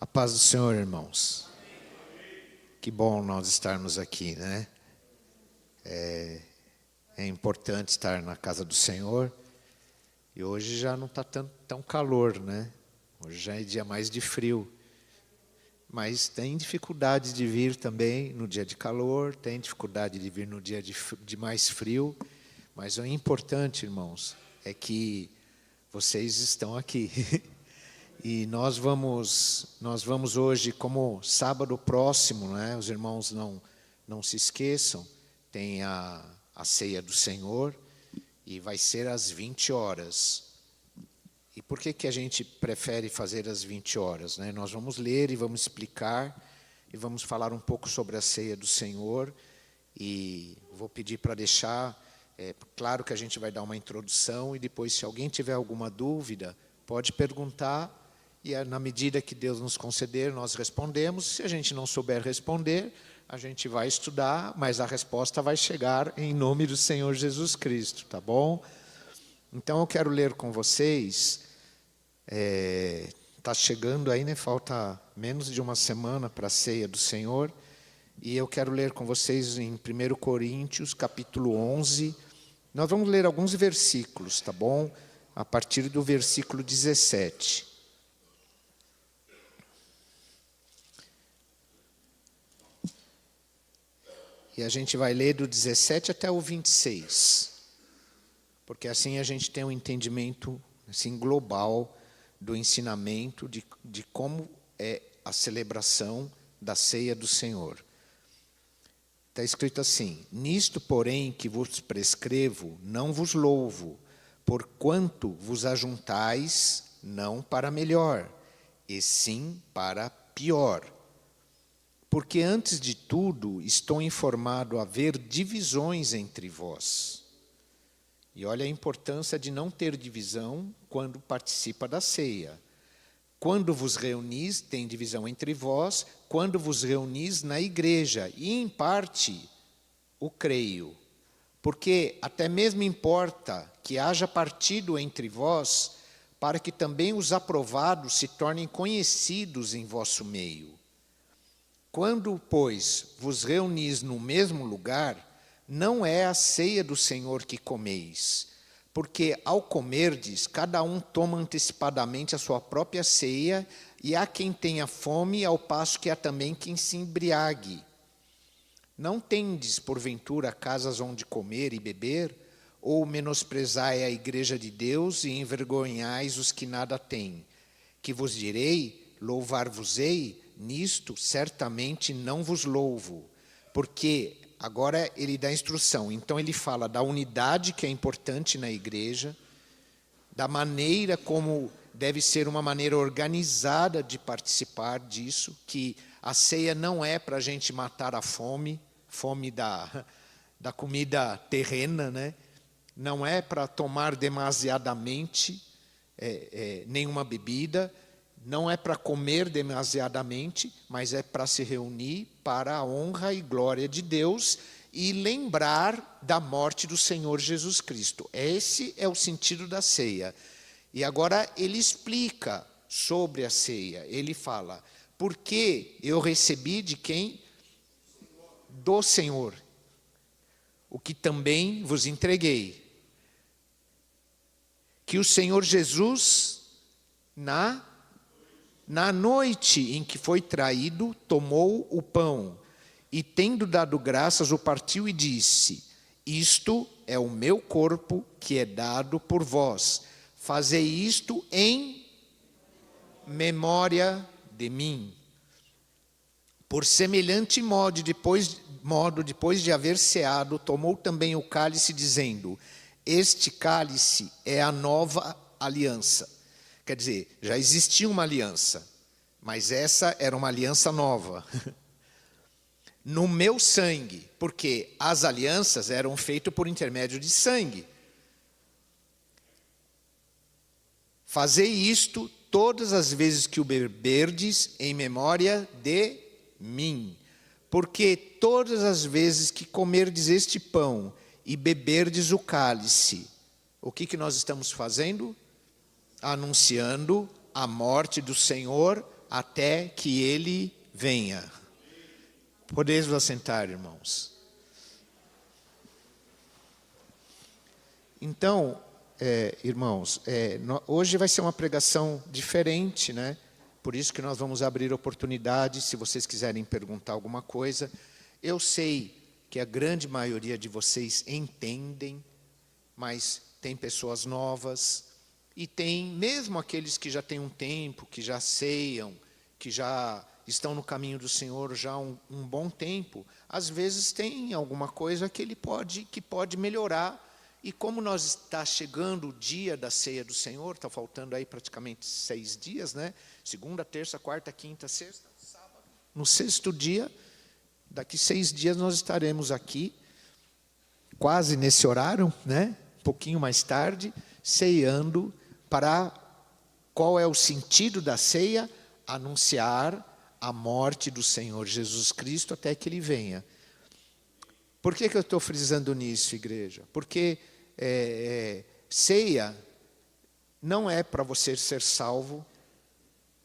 A paz do Senhor, irmãos. Que bom nós estarmos aqui, né? É importante estar na casa do Senhor. E hoje já não está tão calor, né? Hoje já é dia mais de frio. Mas tem dificuldade de vir também no dia de calor, tem dificuldade de vir no dia de mais frio. Mas o importante, irmãos, é que vocês estão aqui. E nós vamos hoje, como sábado próximo, né? Os irmãos não se esqueçam, tem a ceia do Senhor e vai ser às 20 horas. E por que a gente prefere fazer às 20 horas? Né? Nós vamos ler e vamos explicar e vamos falar um pouco sobre a ceia do Senhor. E vou pedir para deixar, claro que a gente vai dar uma introdução e depois, se alguém tiver alguma dúvida, pode perguntar. E na medida que Deus nos conceder, nós respondemos. Se a gente não souber responder, a gente vai estudar, mas a resposta vai chegar em nome do Senhor Jesus Cristo, tá bom? Então eu quero ler com vocês, está chegando aí, né? Falta menos de uma semana para a ceia do Senhor, e eu quero ler com vocês em 1 Coríntios, capítulo 11, nós vamos ler alguns versículos, tá bom? A partir do versículo 17. E a gente vai ler do 17 até o 26, porque assim a gente tem um entendimento assim, global do ensinamento de como é a celebração da ceia do Senhor. Está escrito assim: nisto, porém, que vos prescrevo, não vos louvo, porquanto vos ajuntais não para melhor, e sim para pior. Porque antes de tudo estou informado a haver divisões entre vós. E olha a importância de não ter divisão quando participa da ceia. Quando vos reunis, tem divisão entre vós, quando vos reunis na igreja, e em parte o creio. Porque até mesmo importa que haja partido entre vós, para que também os aprovados se tornem conhecidos em vosso meio. Quando, pois, vos reunis no mesmo lugar, não é a ceia do Senhor que comeis, porque ao comerdes, cada um toma antecipadamente a sua própria ceia, e há quem tenha fome, ao passo que há também quem se embriague. Não tendes, porventura, casas onde comer e beber, ou menosprezai a igreja de Deus e envergonhais os que nada têm? Que vos direi, louvar-vos-ei? Nisto certamente não vos louvo, porque agora ele dá instrução. Então ele fala da unidade que é importante na igreja, da maneira como deve ser uma maneira organizada de participar disso, que a ceia não é para a gente matar a fome da comida terrena, né? Não é para tomar demasiadamente nenhuma bebida, não é para comer demasiadamente, mas é para se reunir para a honra e glória de Deus e lembrar da morte do Senhor Jesus Cristo. Esse é o sentido da ceia. E agora ele explica sobre a ceia. Ele fala: porque eu recebi de quem? Do Senhor, o que também vos entreguei. Que o Senhor Jesus, na noite em que foi traído, tomou o pão e, tendo dado graças, o partiu e disse: isto é o meu corpo que é dado por vós. Fazei isto em memória de mim. Por semelhante modo, depois de haver ceado, tomou também o cálice, dizendo: este cálice é a nova aliança. Quer dizer, já existia uma aliança, mas essa era uma aliança nova. No meu sangue, porque as alianças eram feitas por intermédio de sangue. Fazei isto todas as vezes que o beberdes em memória de mim. Porque todas as vezes que comerdes este pão e beberdes o cálice, o que nós estamos fazendo? Anunciando a morte do Senhor até que ele venha. Podeis vos assentar, irmãos. Então, irmãos, hoje vai ser uma pregação diferente, né? Por isso que nós vamos abrir oportunidade, se vocês quiserem perguntar alguma coisa. Eu sei que a grande maioria de vocês entendem, mas tem pessoas novas, e tem mesmo aqueles que já têm um tempo, que já ceiam, que já estão no caminho do Senhor já há um bom tempo, às vezes tem alguma coisa que pode melhorar. E como nós está chegando o dia da ceia do Senhor, está faltando aí praticamente 6 dias, né? Segunda, terça, quarta, quinta, sexta, sábado. No 6º dia, daqui 6 dias nós estaremos aqui, quase nesse horário, né? Um pouquinho mais tarde, ceando. Para qual é o sentido da ceia? Anunciar a morte do Senhor Jesus Cristo até que Ele venha. Por que eu estou frisando nisso, igreja? Porque ceia não é para você ser salvo,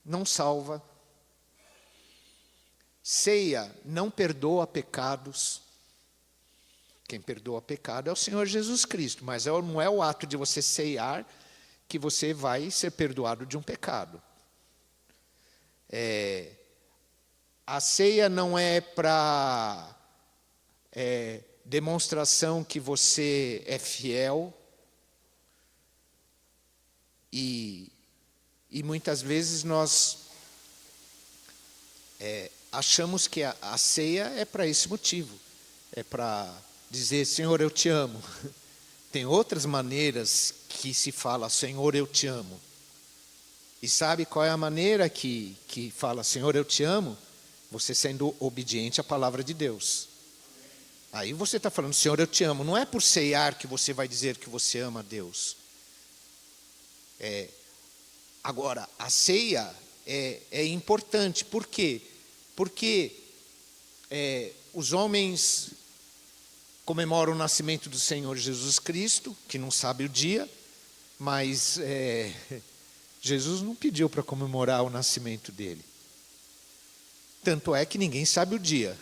não salva. Ceia não perdoa pecados. Quem perdoa pecado é o Senhor Jesus Cristo, mas não é o ato de você ceiar que você vai ser perdoado de um pecado. A ceia não é para demonstração que você é fiel, e muitas vezes nós achamos que a ceia é para esse motivo, é para dizer, Senhor, eu te amo. Tem outras maneiras que se fala, Senhor, eu te amo. E sabe qual é a maneira que fala, Senhor, eu te amo? Você sendo obediente à palavra de Deus. Aí você está falando, Senhor, eu te amo. Não é por ceiar que você vai dizer que você ama a Deus. Agora, a ceia é importante. Por quê? Porque os homens comemoram o nascimento do Senhor Jesus Cristo, que não sabe o dia, mas Jesus não pediu para comemorar o nascimento dele. Tanto é que ninguém sabe o dia.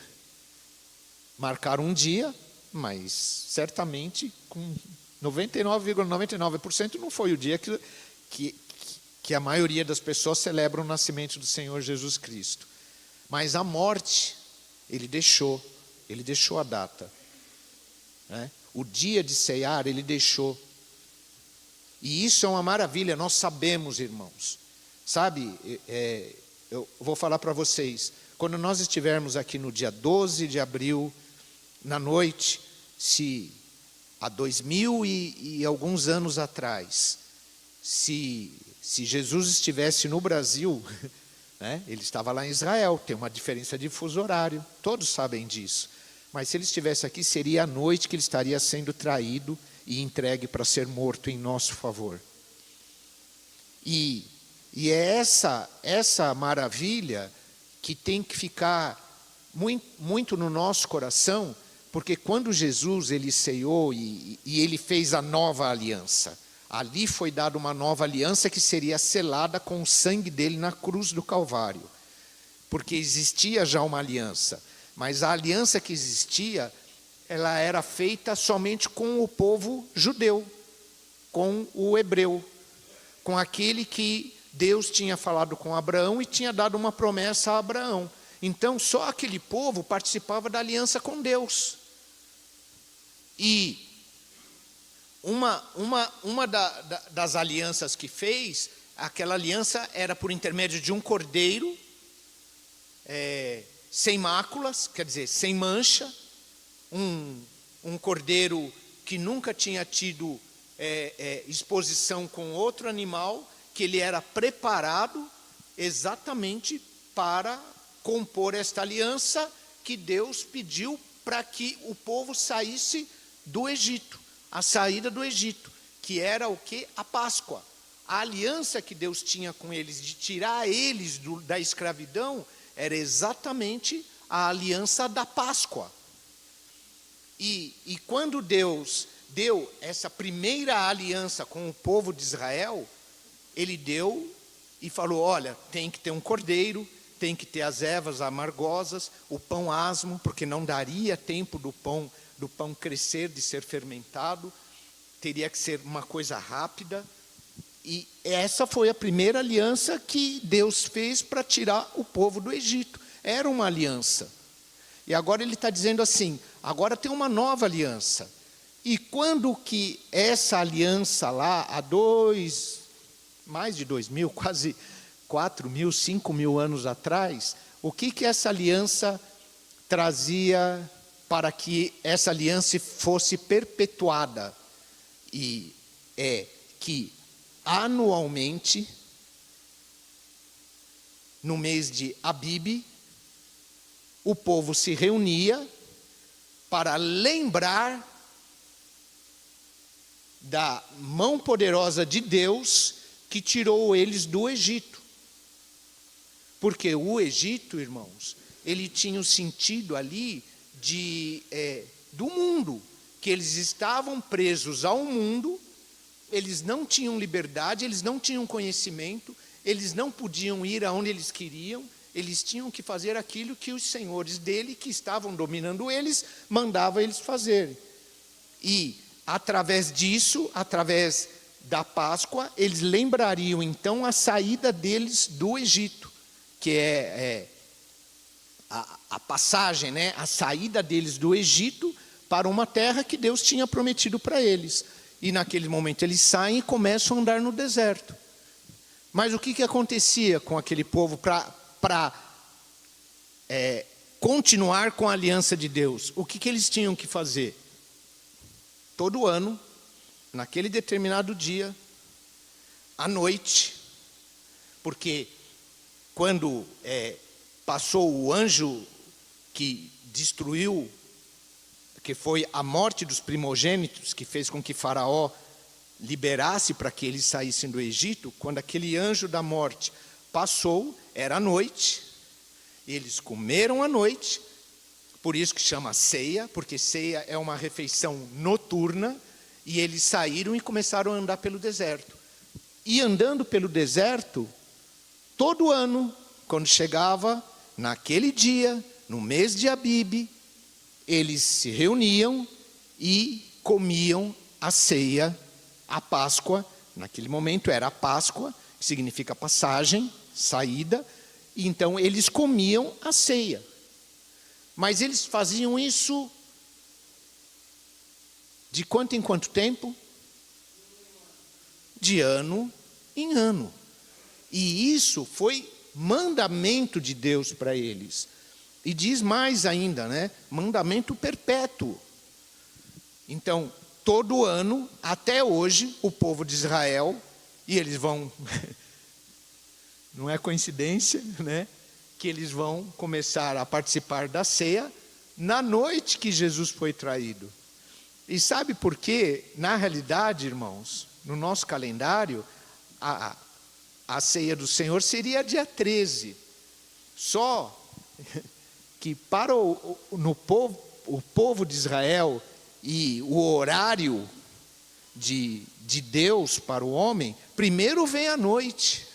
Marcaram um dia, mas certamente com 99,99% não foi o dia que a maioria das pessoas celebram o nascimento do Senhor Jesus Cristo. Mas a morte, ele deixou a data. Né? O dia de ceiar, ele deixou. E isso é uma maravilha, nós sabemos, irmãos. Sabe, eu vou falar para vocês, quando nós estivermos aqui no dia 12 de abril, na noite, se há 2000 e alguns anos atrás, se Jesus estivesse no Brasil, né, ele estava lá em Israel, tem uma diferença de fuso horário, todos sabem disso. Mas se ele estivesse aqui, seria a noite que ele estaria sendo traído e entregue para ser morto em nosso favor. E é essa maravilha que tem que ficar muito no nosso coração, porque quando Jesus ele ceiou e ele fez a nova aliança, ali foi dada uma nova aliança que seria selada com o sangue dele na cruz do Calvário. Porque existia já uma aliança, mas a aliança que existia, ela era feita somente com o povo judeu, com o hebreu, com aquele que Deus tinha falado com Abraão e tinha dado uma promessa a Abraão. Então, só aquele povo participava da aliança com Deus. E uma das alianças que fez, aquela aliança era por intermédio de um cordeiro, sem máculas, quer dizer, sem mancha, um cordeiro que nunca tinha tido exposição com outro animal, que ele era preparado exatamente para compor esta aliança que Deus pediu para que o povo saísse do Egito, a saída do Egito, que era o quê? A Páscoa. A aliança que Deus tinha com eles de tirar eles da escravidão era exatamente a aliança da Páscoa. E quando Deus deu essa primeira aliança com o povo de Israel, Ele deu e falou, olha, tem que ter um cordeiro, tem que ter as ervas amargosas, o pão asmo, porque não daria tempo do pão crescer, de ser fermentado, teria que ser uma coisa rápida. E essa foi a primeira aliança que Deus fez para tirar o povo do Egito. Era uma aliança. E agora ele está dizendo assim, agora tem uma nova aliança. E quando que essa aliança lá, mais de 2.000, quase 4.000, 5.000 anos atrás, o que essa aliança trazia para que essa aliança fosse perpetuada? E é que anualmente, no mês de Abib, o povo se reunia para lembrar da mão poderosa de Deus que tirou eles do Egito. Porque o Egito, irmãos, ele tinha o sentido ali do mundo, que eles estavam presos ao mundo, eles não tinham liberdade, eles não tinham conhecimento, eles não podiam ir aonde eles queriam, eles tinham que fazer aquilo que os senhores dele, que estavam dominando eles, mandavam eles fazerem. E, através disso, através da Páscoa, eles lembrariam, então, a saída deles do Egito, que é a passagem, né? A saída deles do Egito para uma terra que Deus tinha prometido para eles. E, naquele momento, eles saem e começam a andar no deserto. Mas o que acontecia com aquele povo para continuar com a aliança de Deus? O que eles tinham que fazer? Todo ano, naquele determinado dia, à noite, porque quando passou o anjo que destruiu, que foi a morte dos primogênitos, que fez com que Faraó liberasse para que eles saíssem do Egito, quando aquele anjo da morte passou, era noite, eles comeram à noite, por isso que chama ceia, porque ceia é uma refeição noturna, e eles saíram e começaram a andar pelo deserto. E andando pelo deserto, todo ano, quando chegava naquele dia, no mês de Abib, eles se reuniam e comiam a ceia, a Páscoa. Naquele momento era a Páscoa, que significa passagem, saída, e então eles comiam a ceia. Mas eles faziam isso de quanto em quanto tempo? De ano em ano. E isso foi mandamento de Deus para eles. E diz mais ainda, né? Mandamento perpétuo. Então, todo ano, até hoje, o povo de Israel, e eles vão, não é coincidência, né? Que eles vão começar a participar da ceia na noite que Jesus foi traído. E sabe por quê? Na realidade, irmãos, no nosso calendário, a ceia do Senhor seria dia 13. Só que para o povo de Israel e o horário de Deus para o homem, primeiro vem a noite,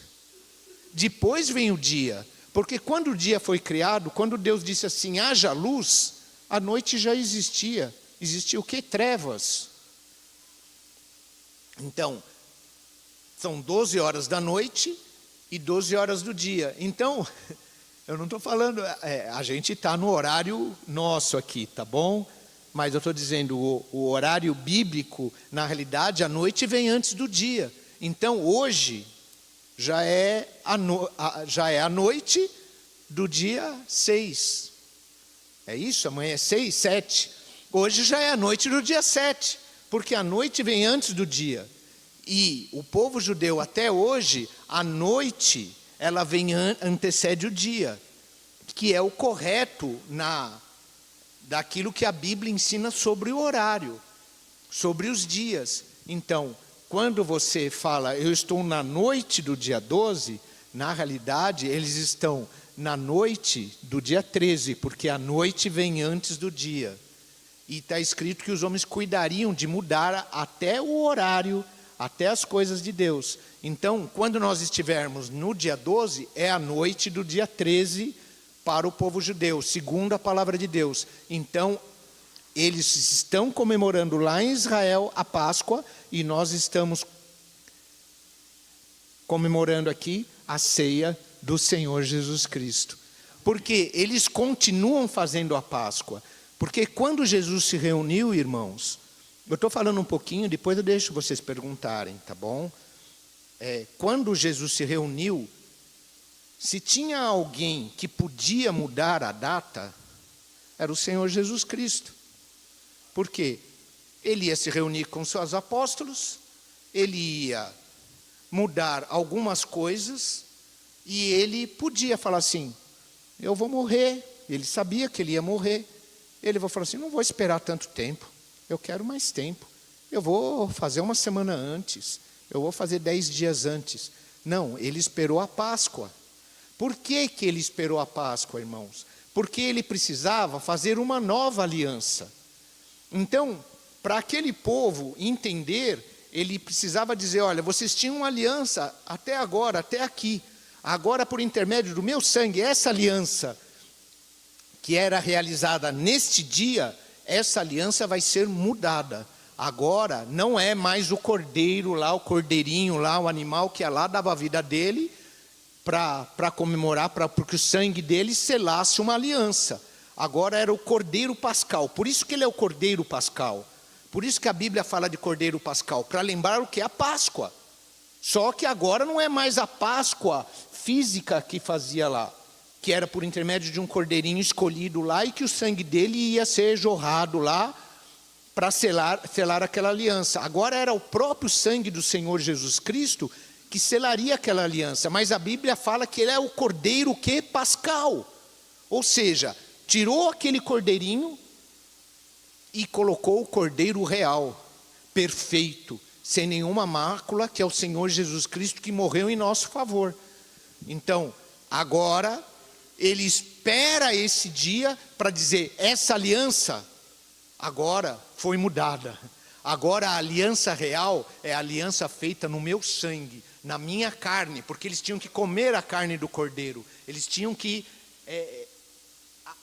depois vem o dia. Porque quando o dia foi criado, quando Deus disse assim, haja luz, a noite já existia. Existia o quê? Trevas. Então, são 12 horas da noite e 12 horas do dia. Então, eu não estou falando, a gente está no horário nosso aqui, tá bom? Mas eu estou dizendo, o horário bíblico, na realidade, a noite vem antes do dia. Então, hoje, já é a noite do dia 6. É isso? Amanhã é 6, 7. Hoje já é a noite do dia 7, porque a noite vem antes do dia. E o povo judeu até hoje, a noite, ela antecede o dia, que é o correto daquilo que a Bíblia ensina sobre o horário, sobre os dias. Então, quando você fala, eu estou na noite do dia 12, na realidade, eles estão na noite do dia 13, porque a noite vem antes do dia. E está escrito que os homens cuidariam de mudar até o horário até as coisas de Deus. Então, quando nós estivermos no dia 12, é a noite do dia 13 para o povo judeu, segundo a palavra de Deus. Então, eles estão comemorando lá em Israel a Páscoa e nós estamos comemorando aqui a ceia do Senhor Jesus Cristo. Porque eles continuam fazendo a Páscoa. Porque quando Jesus se reuniu, irmãos, eu estou falando um pouquinho, depois eu deixo vocês perguntarem, tá bom? Quando Jesus se reuniu, se tinha alguém que podia mudar a data, era o Senhor Jesus Cristo. Por quê? Ele ia se reunir com seus apóstolos, ele ia mudar algumas coisas, e ele podia falar assim, eu vou morrer. Ele sabia que ele ia morrer. Ele vai falar assim, não vou esperar tanto tempo, eu quero mais tempo. Eu vou fazer uma semana antes, eu vou fazer 10 dias antes. Não, ele esperou a Páscoa. Por que que ele esperou a Páscoa, irmãos? Porque ele precisava fazer uma nova aliança. Então, para aquele povo entender, ele precisava dizer, olha, vocês tinham uma aliança até agora, até aqui. Agora, por intermédio do meu sangue, essa aliança que era realizada neste dia, essa aliança vai ser mudada. Agora, não é mais o cordeiro lá, o cordeirinho lá, o animal que ia lá, dava a vida dele para comemorar, porque o sangue dele selasse uma aliança. Agora era o cordeiro pascal, por isso que ele é o cordeiro pascal. Por isso que a Bíblia fala de cordeiro pascal, para lembrar o que é a Páscoa. Só que agora não é mais a Páscoa física que fazia lá, que era por intermédio de um cordeirinho escolhido lá e que o sangue dele ia ser jorrado lá para selar aquela aliança. Agora era o próprio sangue do Senhor Jesus Cristo que selaria aquela aliança. Mas a Bíblia fala que ele é o cordeiro que pascal. Ou seja, tirou aquele cordeirinho e colocou o cordeiro real, perfeito, sem nenhuma mácula, que é o Senhor Jesus Cristo que morreu em nosso favor. Então, agora, ele espera esse dia para dizer, essa aliança agora foi mudada. Agora a aliança real é a aliança feita no meu sangue, na minha carne, porque eles tinham que comer a carne do cordeiro. Eles tinham que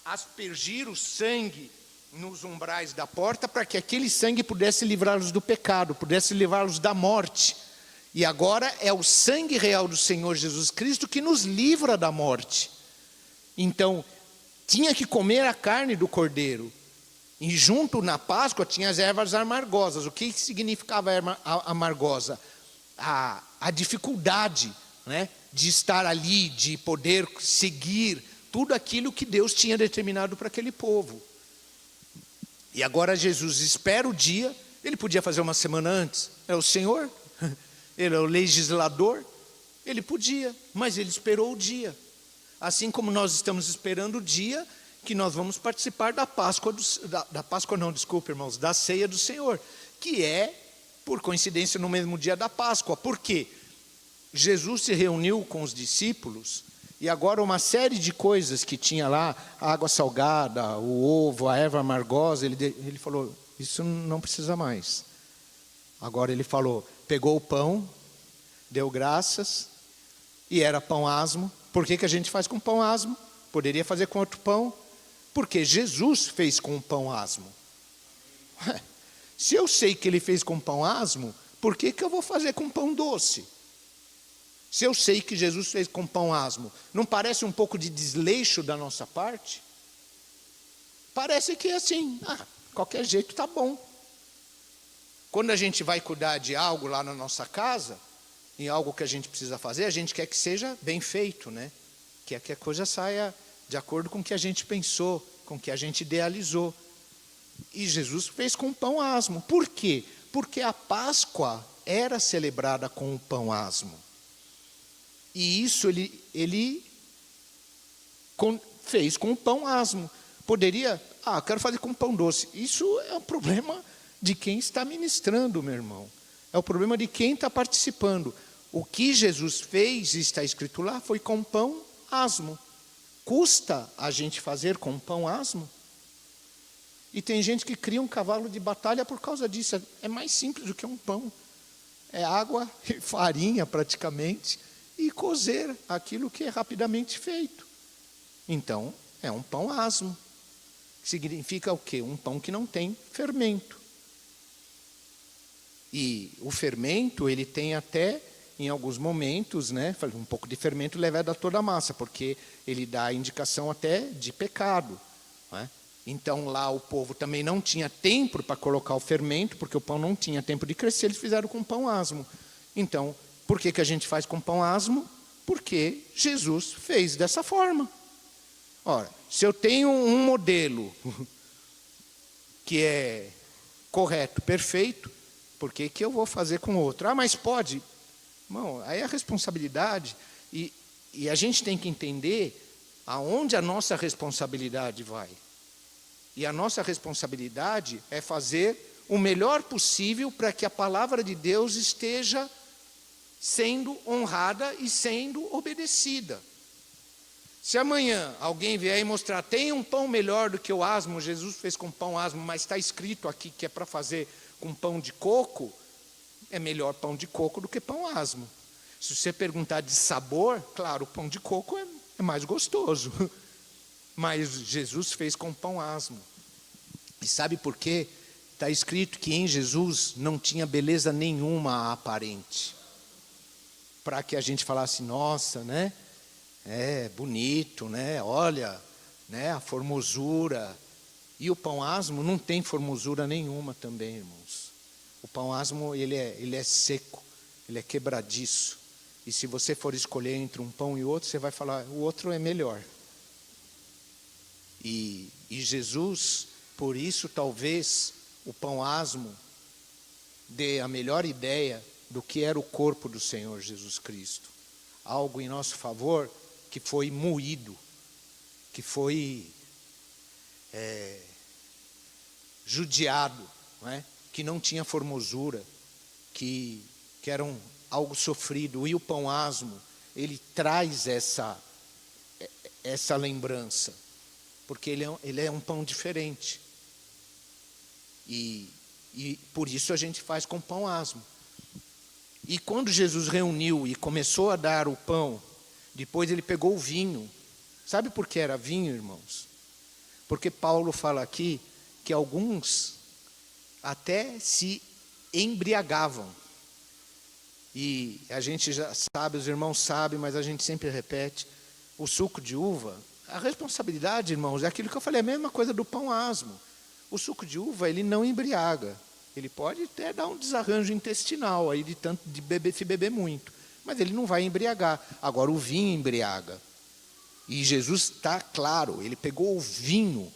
aspergir o sangue nos umbrais da porta para que aquele sangue pudesse livrá-los do pecado, pudesse livrá-los da morte. E agora é o sangue real do Senhor Jesus Cristo que nos livra da morte. Então, tinha que comer a carne do cordeiro. E junto na Páscoa tinha as ervas amargosas. O que significava a erva amargosa? A dificuldade, né, de estar ali, de poder seguir tudo aquilo que Deus tinha determinado para aquele povo. E agora Jesus espera o dia. Ele podia fazer uma semana antes. É o Senhor, ele é o legislador. Ele podia, mas ele esperou o dia. Assim como nós estamos esperando o dia que nós vamos participar da Páscoa, da ceia do Senhor, que é, por coincidência, no mesmo dia da Páscoa. Por quê? Jesus se reuniu com os discípulos e agora uma série de coisas que tinha lá, a água salgada, o ovo, a erva amargosa, ele falou, isso não precisa mais. Agora ele falou, pegou o pão, deu graças, e era pão asmo. Por que a gente faz com pão asmo? Poderia fazer com outro pão? Porque Jesus fez com pão asmo. Se eu sei que ele fez com pão asmo, por que eu vou fazer com pão doce? Se eu sei que Jesus fez com pão asmo, não parece um pouco de desleixo da nossa parte? Parece que é assim, qualquer jeito está bom. Quando a gente vai cuidar de algo lá na nossa casa, em algo que a gente precisa fazer, a gente quer que seja bem feito, né? Quer que a coisa saia de acordo com o que a gente pensou, com o que a gente idealizou. E Jesus fez com pão asmo. Por quê? Porque a Páscoa era celebrada com o pão asmo. E isso ele fez com o pão asmo. Poderia, quero fazer com pão doce. Isso é um problema de quem está ministrando, meu irmão. É o problema de quem está participando. O que Jesus fez, está escrito lá, foi com pão asmo. Custa a gente fazer com pão asmo? E tem gente que cria um cavalo de batalha por causa disso. É mais simples do que um pão. é água e farinha praticamente, e cozer aquilo que é rapidamente feito. Então, é um pão asmo. Significa o quê? Um pão que não tem fermento. E o fermento, ele tem até, em alguns momentos, né, um pouco de fermento leva toda a massa, porque ele dá a indicação até de pecado. Né? Então, lá o povo também não tinha tempo para colocar o fermento, porque o pão não tinha tempo de crescer, eles fizeram com pão asmo. Então, por que a gente faz com pão asmo? Porque Jesus fez dessa forma. Ora, se eu tenho um modelo que é correto, perfeito, por que eu vou fazer com outro? Ah, mas pode. Não, aí é a responsabilidade. E a gente tem que entender aonde a nossa responsabilidade vai. E a nossa responsabilidade é fazer o melhor possível para que a palavra de Deus esteja sendo honrada e sendo obedecida. Se amanhã alguém vier e mostrar, tem um pão melhor do que o asmo, Jesus fez com pão asmo, mas está escrito aqui que é para fazer com pão de coco, é melhor pão de coco do que pão asmo. Se você perguntar de sabor, claro, o pão de coco é mais gostoso. Mas Jesus fez com pão asmo. E sabe por quê? Está escrito que em Jesus não tinha beleza nenhuma aparente. Para que a gente falasse, nossa, né? É bonito, né? Olha, né? A formosura. E o pão asmo não tem formosura nenhuma também, irmãos. O pão asmo, ele é seco, ele é quebradiço. E se você for escolher entre um pão e outro, você vai falar, o outro é melhor. E Jesus, por isso talvez o pão asmo dê a melhor ideia do que era o corpo do Senhor Jesus Cristo. Algo em nosso favor que foi moído, que foi judiado, não é? Que não tinha formosura, que era algo sofrido. E o pão asmo, ele traz essa lembrança, porque ele é um pão diferente. E por isso a gente faz com pão asmo. E quando Jesus reuniu e começou a dar o pão, depois ele pegou o vinho. Sabe por que era vinho, irmãos? Porque Paulo fala aqui que alguns até se embriagavam. E a gente já sabe, os irmãos sabem, mas a gente sempre repete, o suco de uva, a responsabilidade, irmãos, é aquilo que eu falei, a mesma coisa do pão asmo. O suco de uva, ele não embriaga. Ele pode até dar um desarranjo intestinal, aí de tanto de se beber muito. Mas ele não vai embriagar. Agora, o vinho embriaga. E Jesus está claro, ele pegou o vinho.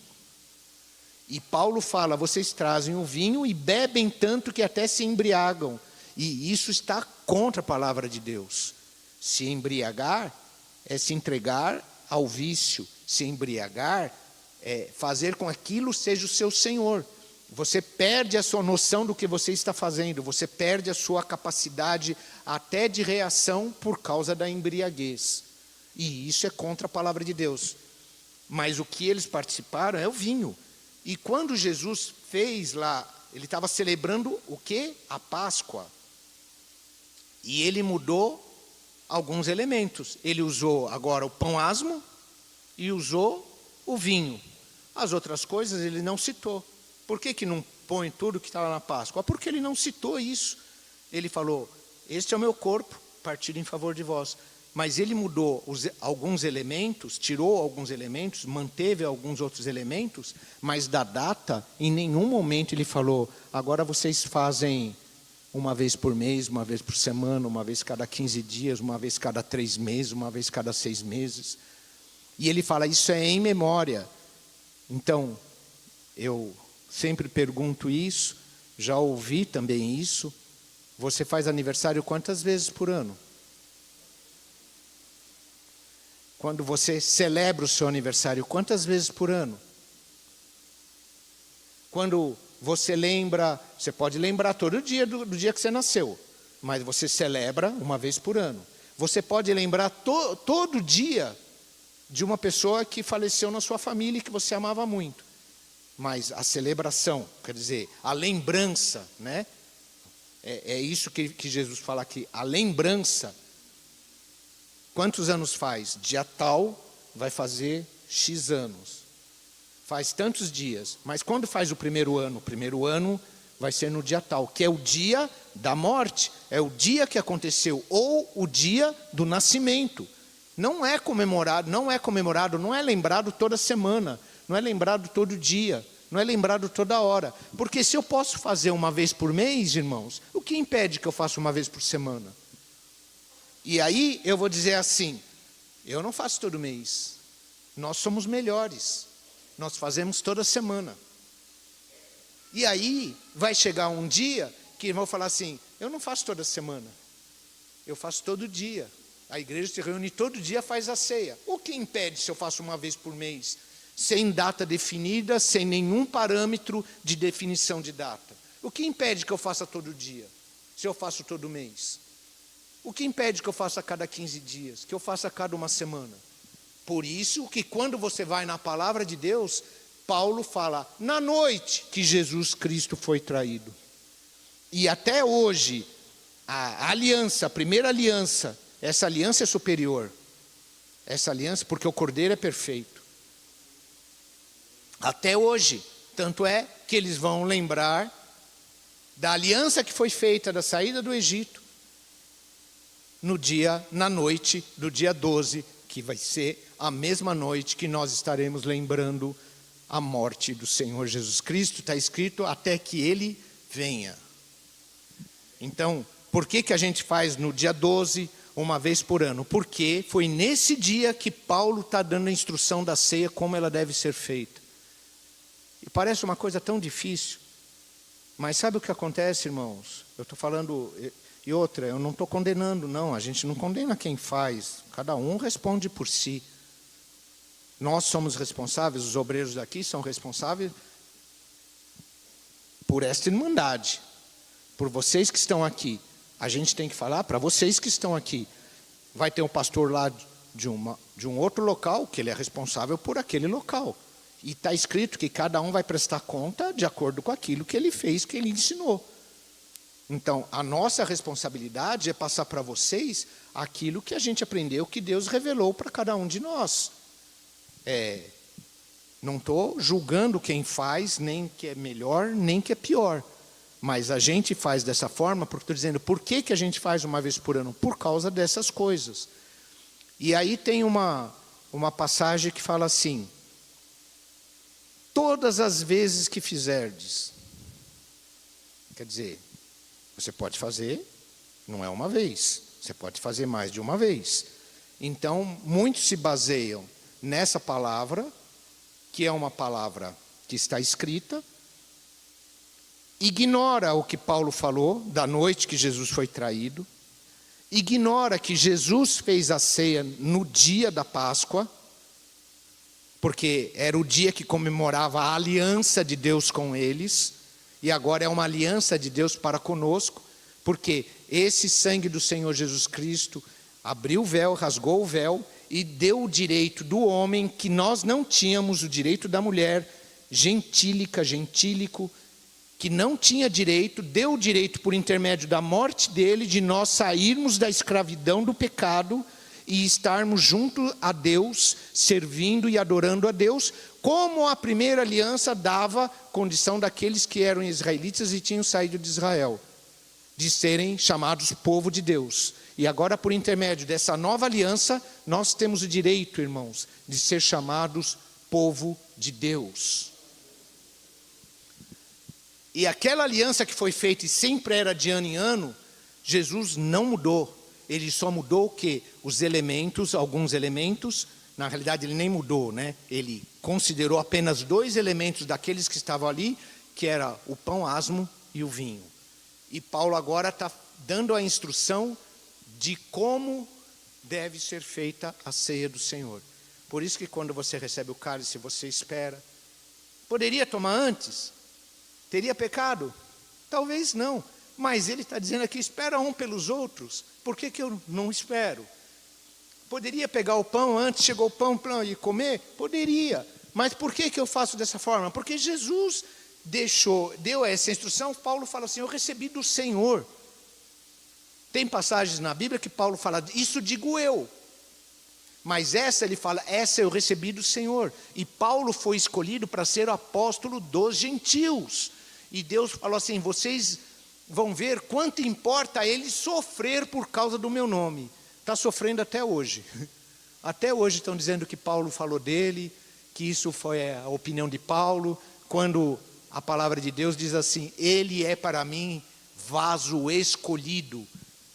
E Paulo fala, vocês trazem o vinho e bebem tanto que até se embriagam. E isso está contra a palavra de Deus. Se embriagar é se entregar ao vício. Se embriagar é fazer com que aquilo seja o seu senhor. Você perde a sua noção do que você está fazendo. Você perde a sua capacidade até de reação por causa da embriaguez. E isso é contra a palavra de Deus. Mas o que eles participaram é o vinho. E quando Jesus fez lá, ele estava celebrando o quê? A Páscoa. E ele mudou alguns elementos. Ele usou agora o pão asmo e usou o vinho. As outras coisas ele não citou. Por que não põe tudo que está lá na Páscoa? Porque ele não citou isso. Ele falou, este é o meu corpo, partido em favor de vós. Mas ele mudou alguns elementos, tirou alguns elementos, manteve alguns outros elementos, mas da data, em nenhum momento ele falou, agora vocês fazem uma vez por mês, uma vez por semana, uma vez cada 15 dias, uma vez cada 3 meses, uma vez cada 6 meses. E ele fala, isso é em memória. Então, eu sempre pergunto isso, já ouvi também isso. Você faz aniversário quantas vezes por ano? Quando você celebra o seu aniversário, quantas vezes por ano? Quando você lembra, você pode lembrar todo dia do dia que você nasceu, mas você celebra uma vez por ano. Você pode lembrar todo dia de uma pessoa que faleceu na sua família e que você amava muito. Mas a celebração, quer dizer, a lembrança, né? é isso que Jesus fala aqui. A lembrança, quantos anos faz? Dia tal vai fazer X anos. Faz tantos dias. Mas quando faz o primeiro ano? O primeiro ano vai ser no dia tal, que é o dia da morte. É o dia que aconteceu, ou o dia do nascimento. Não é comemorado, não é lembrado toda semana, não é lembrado todo dia, não é lembrado toda hora. Porque se eu posso fazer uma vez por mês, irmãos, o que impede que eu faça uma vez por semana? E aí eu vou dizer assim, eu não faço todo mês. Nós somos melhores. Nós fazemos toda semana. E aí vai chegar um dia que vão falar assim, eu não faço toda semana. Eu faço todo dia. A igreja se reúne todo dia, faz a ceia. O que impede se eu faço uma vez por mês? Sem data definida, sem nenhum parâmetro de definição de data. O que impede que eu faça todo dia? Se eu faço todo mês? O que impede que eu faça a cada 15 dias? Que eu faça a cada uma semana? Por isso que quando você vai na palavra de Deus, Paulo fala, na noite que Jesus Cristo foi traído. E até hoje, a aliança, a primeira aliança, essa aliança é superior. Essa aliança, porque o Cordeiro é perfeito. Até hoje, tanto é que eles vão lembrar da aliança que foi feita da saída do Egito, na noite do dia 12, que vai ser a mesma noite que nós estaremos lembrando a morte do Senhor Jesus Cristo. Está escrito, até que Ele venha. Então, por que a gente faz no dia 12, uma vez por ano? Porque foi nesse dia que Paulo está dando a instrução da ceia, como ela deve ser feita. E parece uma coisa tão difícil, mas sabe o que acontece, irmãos? Eu estou falando, e outra, eu não estou condenando, não, a gente não condena quem faz, cada um responde por si. Nós somos responsáveis, os obreiros daqui são responsáveis por esta irmandade, por vocês que estão aqui. A gente tem que falar para vocês que estão aqui. Vai ter um pastor lá de um outro local, que ele é responsável por aquele local. E está escrito que cada um vai prestar conta de acordo com aquilo que ele fez, que ele ensinou. Então, a nossa responsabilidade é passar para vocês aquilo que a gente aprendeu, que Deus revelou para cada um de nós. Não estou julgando quem faz, nem que é melhor, nem que é pior. Mas a gente faz dessa forma, porque estou dizendo, por que a gente faz uma vez por ano? Por causa dessas coisas. E aí tem uma passagem que fala assim, todas as vezes que fizerdes. Quer dizer, você pode fazer, não é uma vez, você pode fazer mais de uma vez. Então, muitos se baseiam nessa palavra, que é uma palavra que está escrita, ignora o que Paulo falou da noite que Jesus foi traído, ignora que Jesus fez a ceia no dia da Páscoa, porque era o dia que comemorava a aliança de Deus com eles, e agora é uma aliança de Deus para conosco, porque esse sangue do Senhor Jesus Cristo abriu o véu, rasgou o véu, e deu o direito do homem, que nós não tínhamos, o direito da mulher, gentílico, que não tinha direito, deu o direito por intermédio da morte dele, de nós sairmos da escravidão do pecado e estarmos junto a Deus, servindo e adorando a Deus, como a primeira aliança dava condição daqueles que eram israelitas e tinham saído de Israel, de serem chamados povo de Deus. E agora, por intermédio dessa nova aliança, nós temos o direito, irmãos, de ser chamados povo de Deus. E aquela aliança que foi feita e sempre era de ano em ano, Jesus não mudou. Ele só mudou o quê? Os elementos, alguns elementos. Na realidade, ele nem mudou, né? Ele considerou apenas 2 elementos daqueles que estavam ali, que era o pão asmo e o vinho. E Paulo agora está dando a instrução de como deve ser feita a ceia do Senhor. Por isso que quando você recebe o cálice, você espera. Poderia tomar antes? Teria pecado? Talvez não. Mas ele está dizendo aqui, espera um pelos outros. Por que eu não espero? Poderia pegar o pão antes, chegou o pão e comer? Poderia. Mas por que eu faço dessa forma? Porque Jesus deu essa instrução. Paulo fala assim, eu recebi do Senhor. Tem passagens na Bíblia que Paulo fala, isso digo eu. Mas essa ele fala, essa eu recebi do Senhor. E Paulo foi escolhido para ser o apóstolo dos gentios. E Deus falou assim, vocês vão ver quanto importa a ele sofrer por causa do meu nome. Está sofrendo até hoje. Até hoje estão dizendo que Paulo falou dele, que isso foi a opinião de Paulo, quando a palavra de Deus diz assim, ele é para mim vaso escolhido,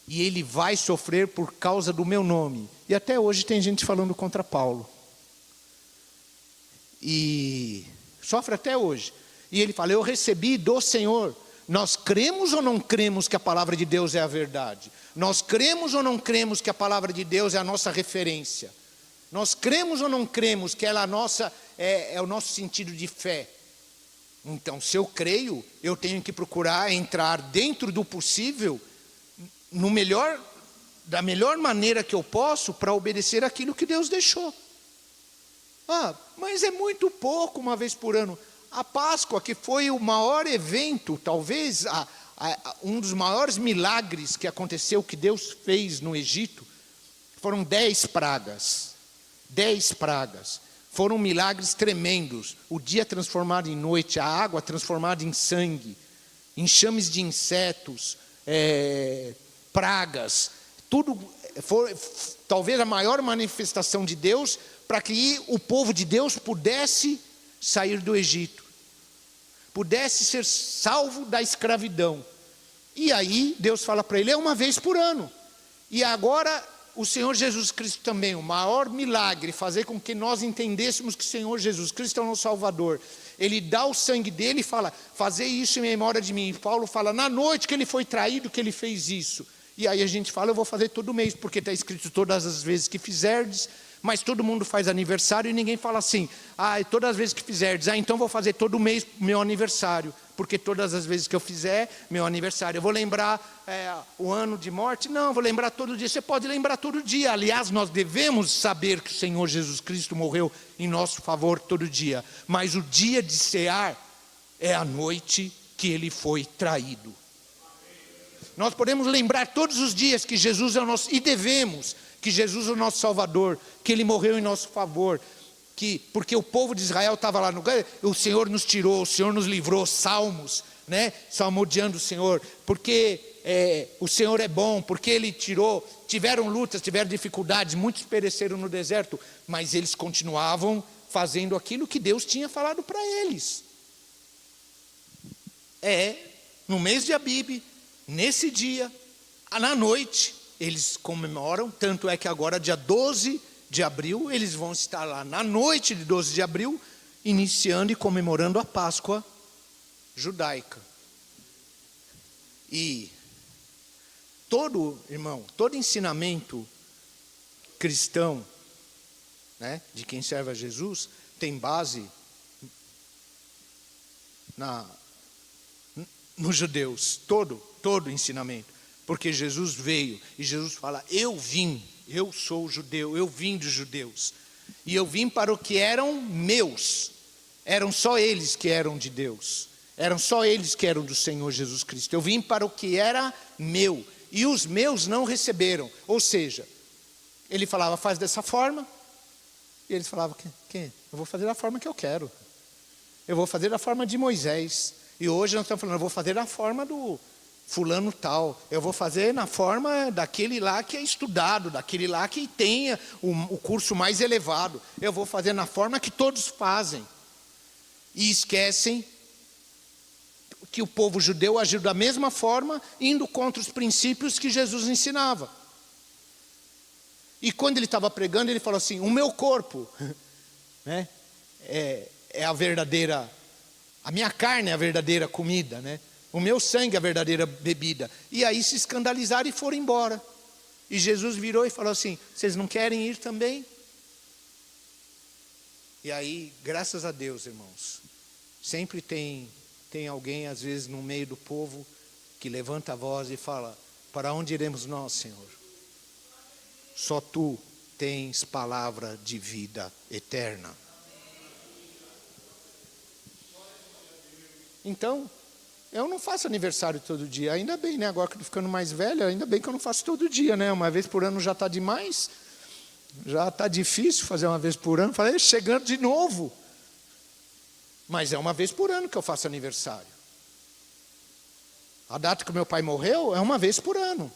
e ele vai sofrer por causa do meu nome. E até hoje tem gente falando contra Paulo. E sofre até hoje. E ele fala, eu recebi do Senhor. Nós cremos ou não cremos que a palavra de Deus é a verdade? Nós cremos ou não cremos que a palavra de Deus é a nossa referência? Nós cremos ou não cremos que ela é o nosso sentido de fé? Então, se eu creio, eu tenho que procurar entrar dentro do possível, da melhor maneira que eu posso, para obedecer aquilo que Deus deixou. Mas é muito pouco uma vez por ano. A Páscoa, que foi o maior evento, talvez um dos maiores milagres que aconteceu, que Deus fez no Egito, foram 10 pragas. 10 pragas. Foram milagres tremendos. O dia transformado em noite, a água transformada em sangue, enxames de insetos, pragas. Tudo foi talvez a maior manifestação de Deus para que o povo de Deus pudesse sair do Egito, pudesse ser salvo da escravidão. E aí Deus fala para ele, é uma vez por ano. E agora o Senhor Jesus Cristo também, o maior milagre, fazer com que nós entendêssemos que o Senhor Jesus Cristo é o nosso Salvador. Ele dá o sangue dele e fala, fazei isso em memória de mim. E Paulo fala, na noite que ele foi traído, que ele fez isso. E aí a gente fala, eu vou fazer todo mês, porque está escrito todas as vezes que fizerdes. Mas todo mundo faz aniversário e ninguém fala assim, todas as vezes que fizerdes, então vou fazer todo mês meu aniversário, porque todas as vezes que eu fizer meu aniversário, eu vou lembrar o ano de morte? Não, vou lembrar todo dia. Você pode lembrar todo dia. Aliás, nós devemos saber que o Senhor Jesus Cristo morreu em nosso favor todo dia. Mas o dia de cear é a noite que ele foi traído. Nós podemos lembrar todos os dias que Jesus é o nosso, e devemos, que Jesus é o nosso Salvador, que Ele morreu em nosso favor, porque o povo de Israel estava lá no... O Senhor nos tirou, o Senhor nos livrou, salmos, né? Salmodiando o Senhor, porque o Senhor é bom, porque Ele tirou, tiveram lutas, tiveram dificuldades, muitos pereceram no deserto, mas eles continuavam fazendo aquilo que Deus tinha falado para eles. No mês de Abib, nesse dia, na noite, eles comemoram, tanto é que agora, dia 12 de abril, eles vão estar lá na noite de 12 de abril, iniciando e comemorando a Páscoa judaica. E todo ensinamento cristão, né, de quem serve a Jesus, tem base nos judeus, todo ensinamento. Porque Jesus veio e Jesus fala, eu sou judeu, eu vim dos judeus. E eu vim para o que eram meus. Eram só eles que eram de Deus. Eram só eles que eram do Senhor Jesus Cristo. Eu vim para o que era meu. E os meus não receberam. Ou seja, ele falava, faz dessa forma. E eles falavam, eu vou fazer da forma que eu quero. Eu vou fazer da forma de Moisés. E hoje nós estamos falando, eu vou fazer da forma do fulano tal, eu vou fazer na forma daquele lá que é estudado, daquele lá que tenha o curso mais elevado, eu vou fazer na forma que todos fazem. E esquecem que o povo judeu agiu da mesma forma, indo contra os princípios que Jesus ensinava. E quando ele estava pregando, ele falou assim, o meu corpo, né, é a verdadeira, a minha carne é a verdadeira comida, né? O meu sangue é a verdadeira bebida. E aí se escandalizaram e foram embora. E Jesus virou e falou assim, vocês não querem ir também? E aí, graças a Deus, irmãos, sempre tem alguém, às vezes, no meio do povo, que levanta a voz e fala, para onde iremos nós, Senhor? Só Tu tens palavra de vida eterna. Então, Eu não faço aniversário todo dia, ainda bem, né? Agora que eu estou ficando mais velho, ainda bem que eu não faço todo dia, né? Uma vez por ano já está demais, já está difícil fazer uma vez por ano. Falei, chegando de novo. Mas é uma vez por ano que eu faço aniversário. A data que meu pai morreu é uma vez por ano.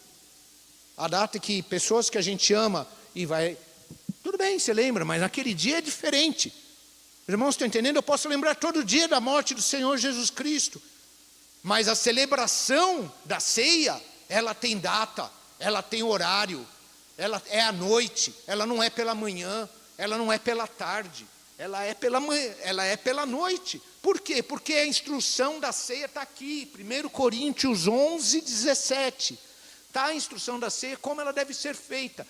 A data que pessoas que a gente ama e vai... Tudo bem, você lembra, mas naquele dia é diferente. Os irmãos estão entendendo? Eu posso lembrar todo dia da morte do Senhor Jesus Cristo. Mas a celebração da ceia, ela tem data, ela tem horário, ela é à noite, ela não é pela manhã, ela não é pela tarde, ela é pela noite. Por quê? Porque a instrução da ceia está aqui, 1 Coríntios 11, 17. Está a instrução da ceia, como ela deve ser feita.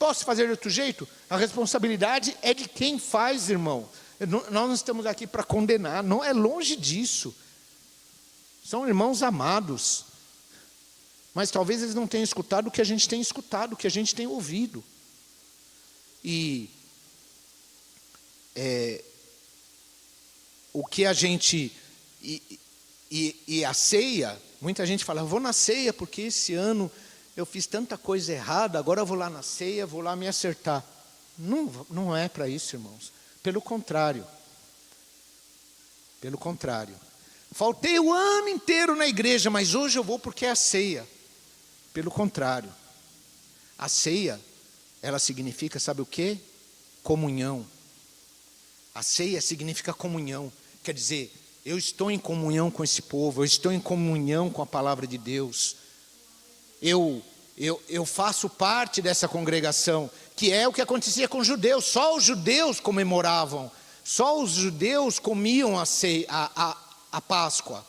Posso fazer de outro jeito? A responsabilidade é de quem faz, irmão. Nós não estamos aqui para condenar, não é longe disso. São irmãos amados, mas talvez eles não tenham escutado o que a gente tem escutado, o que a gente tem ouvido. E o que a gente... E a ceia, muita gente fala, vou na ceia porque esse ano eu fiz tanta coisa errada, agora eu vou lá na ceia, vou lá me acertar. Não é para isso, irmãos. Pelo contrário. Pelo contrário. Faltei o ano inteiro na igreja, mas hoje eu vou porque é a ceia. Pelo contrário. A ceia, ela significa, sabe o quê? Comunhão. A ceia significa comunhão. Quer dizer, eu estou em comunhão com esse povo, eu estou em comunhão com a palavra de Deus. Eu faço parte dessa congregação, que é o que acontecia com os judeus. Só os judeus comemoravam, só os judeus comiam a ceia, a Páscoa.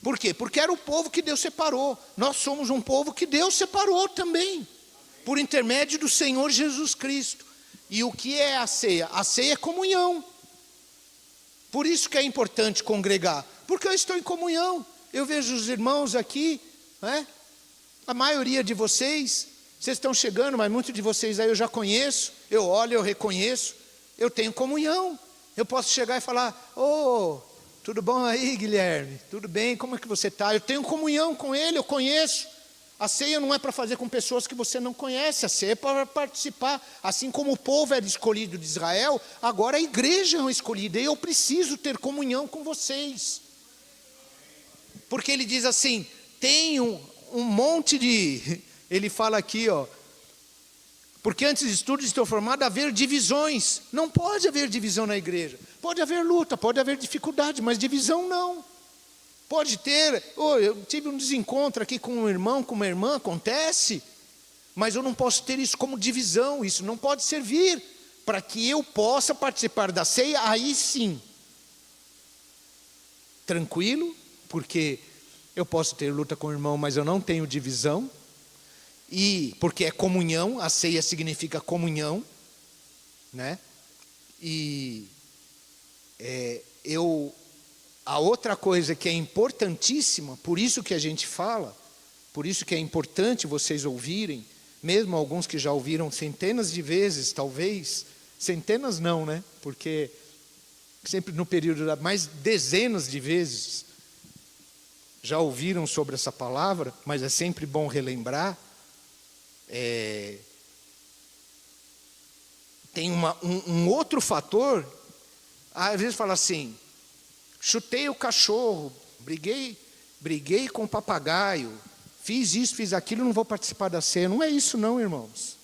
Por quê? Porque era o povo que Deus separou. Nós somos um povo que Deus separou também, por intermédio do Senhor Jesus Cristo. E o que é a ceia? A ceia é comunhão. Por isso que é importante congregar, porque eu estou em comunhão. Eu vejo os irmãos aqui, né? A maioria de vocês estão chegando, mas muitos de vocês aí eu já conheço. Eu olho, eu reconheço. Eu tenho comunhão. Eu posso chegar e falar, tudo bom aí, Guilherme? Tudo bem? Como é que você está? Eu tenho comunhão com ele, eu conheço. A ceia não é para fazer com pessoas que você não conhece, a ceia é para participar. Assim como o povo era escolhido de Israel, agora a igreja é escolhida. E eu preciso ter comunhão com vocês. Porque ele diz assim, tem um monte de... Ele fala aqui, porque antes de tudo estou formado a haver divisões. Não pode haver divisão na igreja. Pode haver luta, pode haver dificuldade, mas divisão não. Pode ter, eu tive um desencontro aqui com um irmão, com uma irmã, acontece. Mas eu não posso ter isso como divisão, isso não pode servir para que eu possa participar da ceia, aí sim. Tranquilo, porque eu posso ter luta com o irmão, mas eu não tenho divisão. E porque é comunhão, a ceia significa comunhão, né? E a outra coisa que é importantíssima, por isso que a gente fala, por isso que é importante vocês ouvirem, mesmo alguns que já ouviram centenas de vezes, talvez, centenas não, né? Porque sempre no período mas dezenas de vezes já ouviram sobre essa palavra, mas é sempre bom relembrar. Tem um outro fator. Às vezes fala assim, chutei o cachorro, briguei com o papagaio, fiz isso, fiz aquilo, não vou participar da ceia. Não é isso não, irmãos.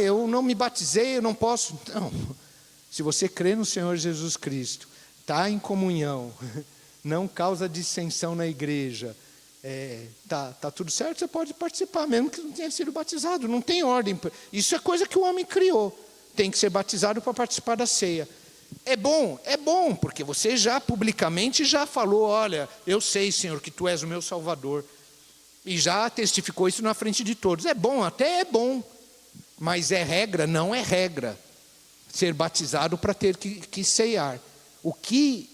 Eu não me batizei, eu não posso. Não, se você crê no Senhor Jesus Cristo, está em comunhão, não causa dissensão na igreja, tá tudo certo, você pode participar, mesmo que não tenha sido batizado, não tem ordem. Isso é coisa que o homem criou. Tem que ser batizado para participar da ceia. É bom, porque você já publicamente já falou, olha, eu sei, Senhor, que Tu és o meu Salvador. E já testificou isso na frente de todos. É bom, até é bom, mas é regra? Não é regra. Ser batizado para ter que ceiar. O que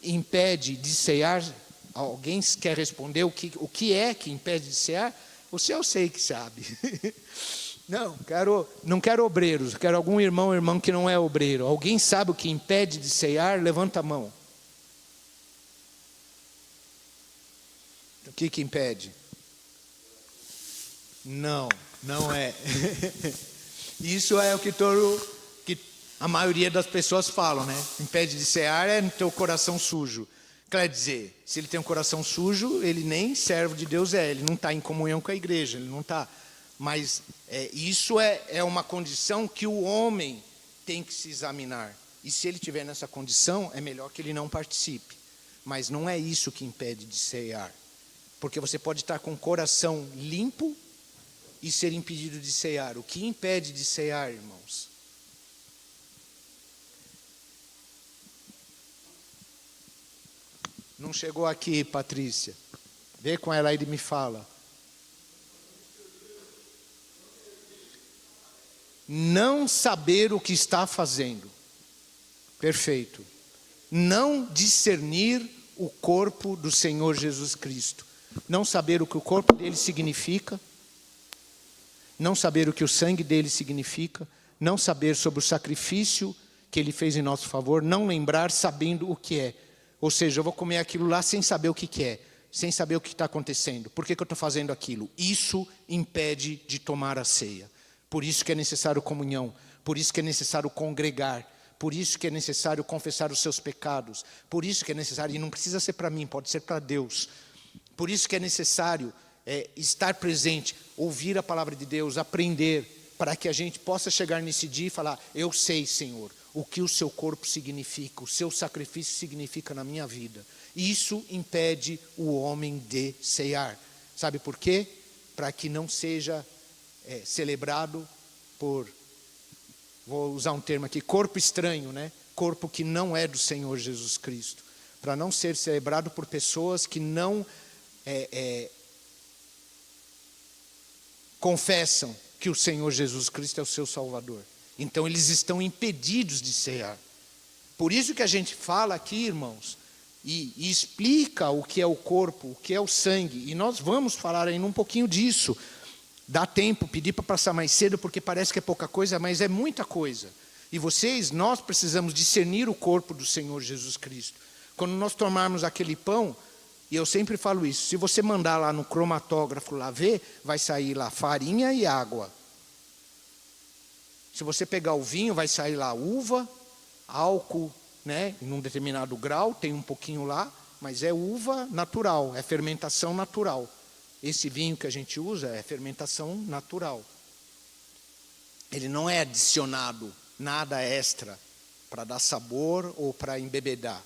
impede de ceiar? Alguém quer responder o que é que impede de cear? Você eu sei que sabe. Não quero obreiros, quero algum irmão que não é obreiro. Alguém sabe o que impede de ceiar? Levanta a mão. que impede? Não, não é. Isso é o que a maioria das pessoas falam, né? Impede de cear é ter o coração sujo. Quer dizer, se ele tem um coração sujo, ele nem servo de Deus ele não está em comunhão com a igreja, ele não está. Mas isso é uma condição que o homem tem que se examinar. E se ele estiver nessa condição, é melhor que ele não participe. Mas não é isso que impede de cear. Porque você pode estar com o coração limpo e ser impedido de cear. O que impede de cear, irmãos? Não chegou aqui, Patrícia. Vê com ela aí e me fala. Não saber o que está fazendo. Perfeito. Não discernir o corpo do Senhor Jesus Cristo. Não saber o que o corpo dele significa. Não saber o que o sangue dele significa. Não saber sobre o sacrifício que ele fez em nosso favor. Não lembrar sabendo o que é. Ou seja, eu vou comer aquilo lá sem saber o que é. Sem saber o que está acontecendo. Por que eu estou fazendo aquilo? Isso impede de tomar a ceia. Por isso que é necessário comunhão. Por isso que é necessário congregar. Por isso que é necessário confessar os seus pecados. Por isso que é necessário, e não precisa ser para mim, pode ser para Deus. Por isso que é necessário estar presente, ouvir a palavra de Deus, aprender, para que a gente possa chegar nesse dia e falar, eu sei, Senhor, o que o seu corpo significa, o seu sacrifício significa na minha vida. Isso impede o homem de cear. Sabe por quê? Para que não seja celebrado por, vou usar um termo aqui, corpo estranho, né? Corpo que não é do Senhor Jesus Cristo. Para não ser celebrado por pessoas que não confessam que o Senhor Jesus Cristo é o seu Salvador. Então eles estão impedidos de cear. Por isso que a gente fala aqui, irmãos, e explica o que é o corpo, o que é o sangue. E nós vamos falar ainda um pouquinho disso. Dá tempo, pedir para passar mais cedo, porque parece que é pouca coisa, mas é muita coisa. E nós precisamos discernir o corpo do Senhor Jesus Cristo. Quando nós tomarmos aquele pão, e eu sempre falo isso, se você mandar lá no cromatógrafo lá ver, vai sair lá farinha e água. Se você pegar o vinho, vai sair lá uva, álcool, né, em um determinado grau, tem um pouquinho lá, mas é uva natural, é fermentação natural. Esse vinho que a gente usa é fermentação natural. Ele não é adicionado nada extra para dar sabor ou para embebedar.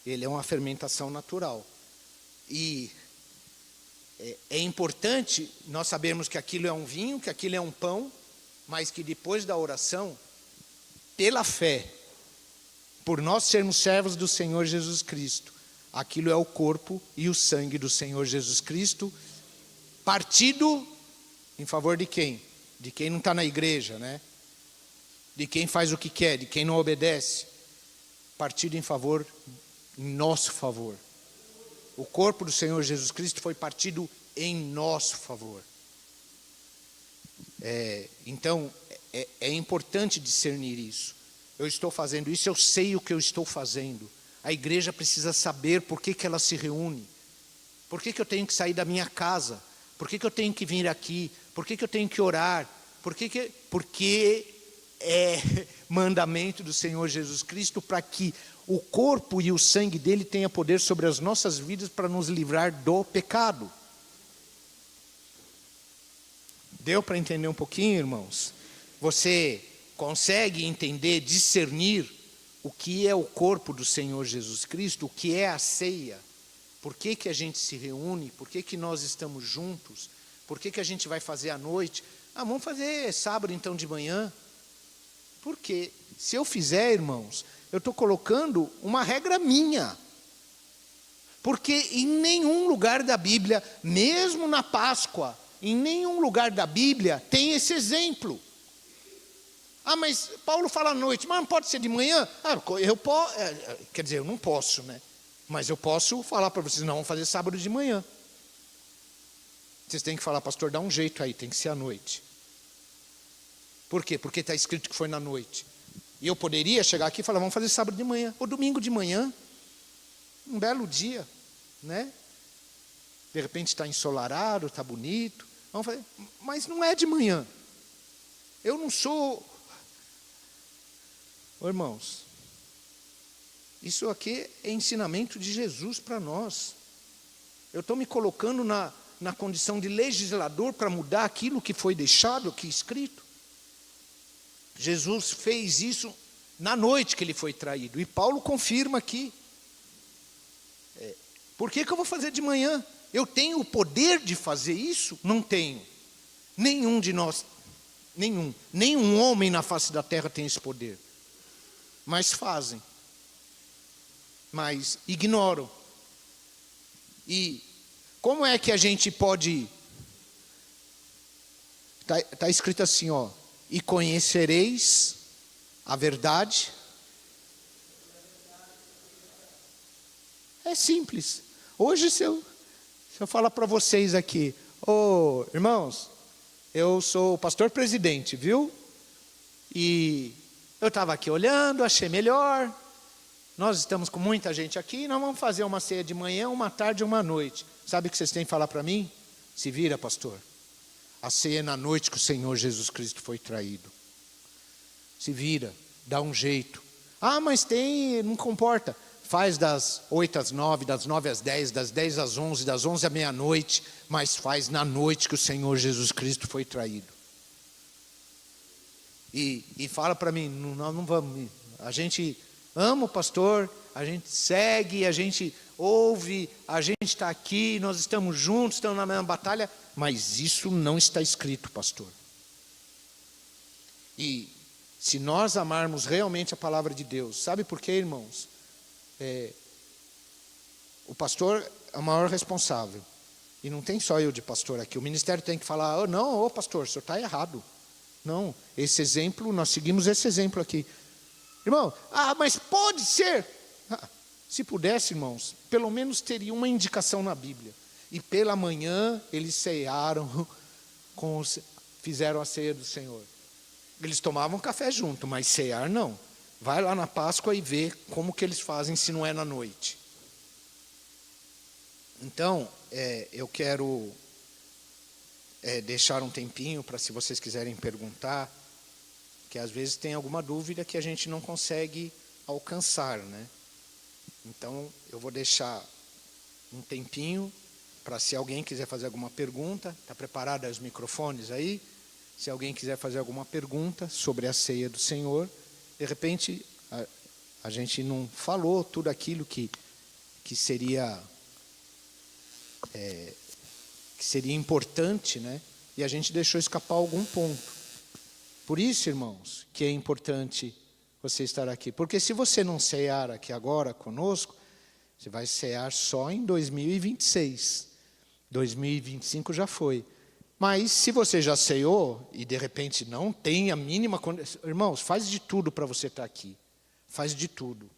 Ele é uma fermentação natural. E é importante nós sabermos que aquilo é um vinho, que aquilo é um pão, mas que depois da oração, pela fé, por nós sermos servos do Senhor Jesus Cristo, aquilo é o corpo e o sangue do Senhor Jesus Cristo, partido em favor de quem? De quem não está na igreja, né? De quem faz o que quer, de quem não obedece. Partido em favor, em nosso favor. O corpo do Senhor Jesus Cristo foi partido em nosso favor. Então, é importante discernir isso. Eu estou fazendo isso, eu sei o que eu estou fazendo. A igreja precisa saber por que ela se reúne. Por que eu tenho que sair da minha casa? Por que eu tenho que vir aqui? Por que eu tenho que orar? Porque é mandamento do Senhor Jesus Cristo para que o corpo e o sangue dele tenha poder sobre as nossas vidas para nos livrar do pecado. Deu para entender um pouquinho, irmãos? Você consegue entender, discernir o que é o corpo do Senhor Jesus Cristo, o que é a ceia? Por que a gente se reúne? Por que nós estamos juntos? Por que a gente vai fazer à noite? Vamos fazer sábado então de manhã. Porque se eu fizer, irmãos, eu estou colocando uma regra minha. Porque em nenhum lugar da Bíblia, mesmo na Páscoa, em nenhum lugar da Bíblia tem esse exemplo. Mas Paulo fala à noite, mas não pode ser de manhã? Quer dizer, eu não posso, né? Mas eu posso falar para vocês, não, vamos fazer sábado de manhã. Vocês têm que falar, pastor, dá um jeito aí, tem que ser à noite. Por quê? Porque está escrito que foi na noite. E eu poderia chegar aqui e falar, vamos fazer sábado de manhã, ou domingo de manhã. Um belo dia, né? De repente está ensolarado, está bonito. Vamos fazer, mas não é de manhã. Eu não sou... Irmãos, isso aqui é ensinamento de Jesus para nós. Eu estou me colocando na condição de legislador para mudar aquilo que foi deixado aqui escrito. Jesus fez isso na noite que ele foi traído. E Paulo confirma aqui. Por que eu vou fazer de manhã? Eu tenho o poder de fazer isso? Não tenho. Nenhum de nós, nenhum homem na face da terra tem esse poder. Mas fazem. Mas ignoram. E como é que a gente pode... Está escrito assim, ó. E conhecereis a verdade. É simples. Hoje, se eu falar para vocês aqui, irmãos, eu sou o pastor presidente, viu? E eu estava aqui olhando, achei melhor. Nós estamos com muita gente aqui, nós vamos fazer uma ceia de manhã, uma tarde e uma noite. Sabe o que vocês têm que falar para mim? Se vira, pastor. A ceia é na noite que o Senhor Jesus Cristo foi traído. Se vira, dá um jeito. Mas não comporta. Faz das 8 às 9, das 9 às 10, das 10 às 11, das 11 à meia-noite, mas faz na noite que o Senhor Jesus Cristo foi traído. E fala para mim, não vamos, a gente ama o pastor, a gente segue, a gente ouve, a gente está aqui, nós estamos juntos, estamos na mesma batalha, mas isso não está escrito, pastor. E se nós amarmos realmente a palavra de Deus, sabe por quê, irmãos? O pastor é o maior responsável. E não tem só eu de pastor aqui. O ministério tem que falar, não, pastor, o senhor está errado. Não, esse exemplo, nós seguimos esse exemplo aqui. Irmão, mas pode ser. Se pudesse, irmãos, pelo menos teria uma indicação na Bíblia. E pela manhã eles cearam, fizeram a ceia do Senhor. Eles tomavam café junto, mas cear não. Vai lá na Páscoa e vê como que eles fazem se não é na noite. Então, eu quero deixar um tempinho para, se vocês quiserem perguntar, que às vezes tem alguma dúvida que a gente não consegue alcançar, né? Então, eu vou deixar um tempinho para, se alguém quiser fazer alguma pergunta, está preparado os microfones aí? Se alguém quiser fazer alguma pergunta sobre a ceia do Senhor, de repente, a gente não falou tudo aquilo que seria importante, né? E a gente deixou escapar algum ponto. Por isso, irmãos, que é importante você estar aqui. Porque se você não cear aqui agora conosco, você vai cear só em 2026. 2025 já foi. Mas se você já ceou e de repente não tem a mínima condição, irmãos, faz de tudo para você estar aqui. Faz de tudo.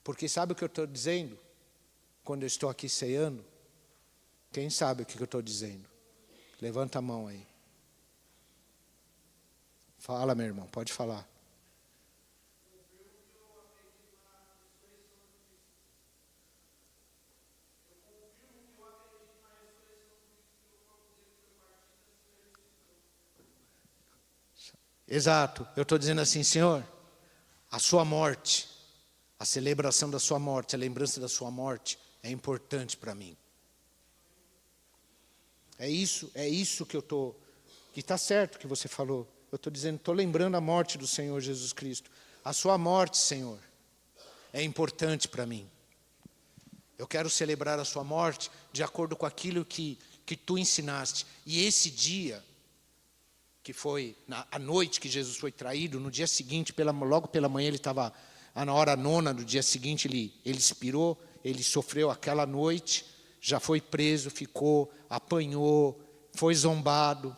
Porque sabe o que eu estou dizendo? Quando eu estou aqui ceando? Quem sabe o que eu estou dizendo? Levanta a mão aí. Fala, meu irmão, pode falar. Exato, eu estou dizendo assim, Senhor, a sua morte, a celebração da sua morte, a lembrança da sua morte é importante para mim. É isso que eu estou, que está certo que você falou. Eu estou dizendo, estou lembrando a morte do Senhor Jesus Cristo. A sua morte, Senhor, é importante para mim. Eu quero celebrar a sua morte de acordo com aquilo que tu ensinaste. E esse dia, que foi a noite que Jesus foi traído, no dia seguinte, logo pela manhã, ele estava, na hora nona do dia seguinte, ele expirou, ele sofreu aquela noite, já foi preso, ficou, apanhou, foi zombado.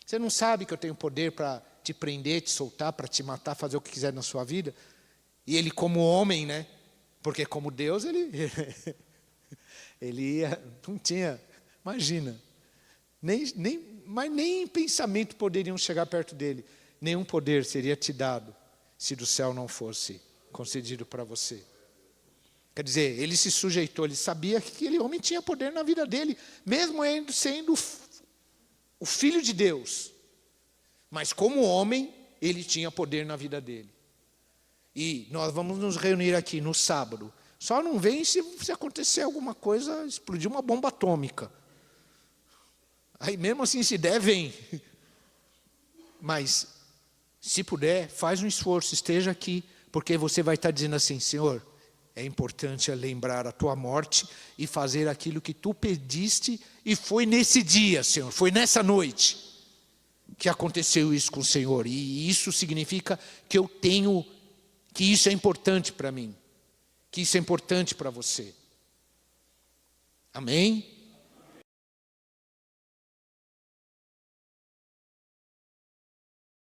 Você não sabe que eu tenho poder para te prender, te soltar, para te matar, fazer o que quiser na sua vida? E ele como homem, né? Porque como Deus, ele não tinha, imagina, mas nem em pensamento poderiam chegar perto dele. Nenhum poder seria te dado se do céu não fosse concedido para você. Quer dizer, ele se sujeitou, ele sabia que aquele homem tinha poder na vida dele, mesmo ele sendo o Filho de Deus. Mas como homem, ele tinha poder na vida dele. E nós vamos nos reunir aqui no sábado. Só não vem se acontecer alguma coisa, explodir uma bomba atômica. Aí mesmo assim, se der, vem. Mas, se puder, faz um esforço, esteja aqui, porque você vai estar dizendo assim: Senhor, é importante lembrar a tua morte e fazer aquilo que tu pediste, e foi nesse dia, Senhor, foi nessa noite que aconteceu isso com o Senhor. E isso significa que eu tenho, que isso é importante para mim, que isso é importante para você. Amém?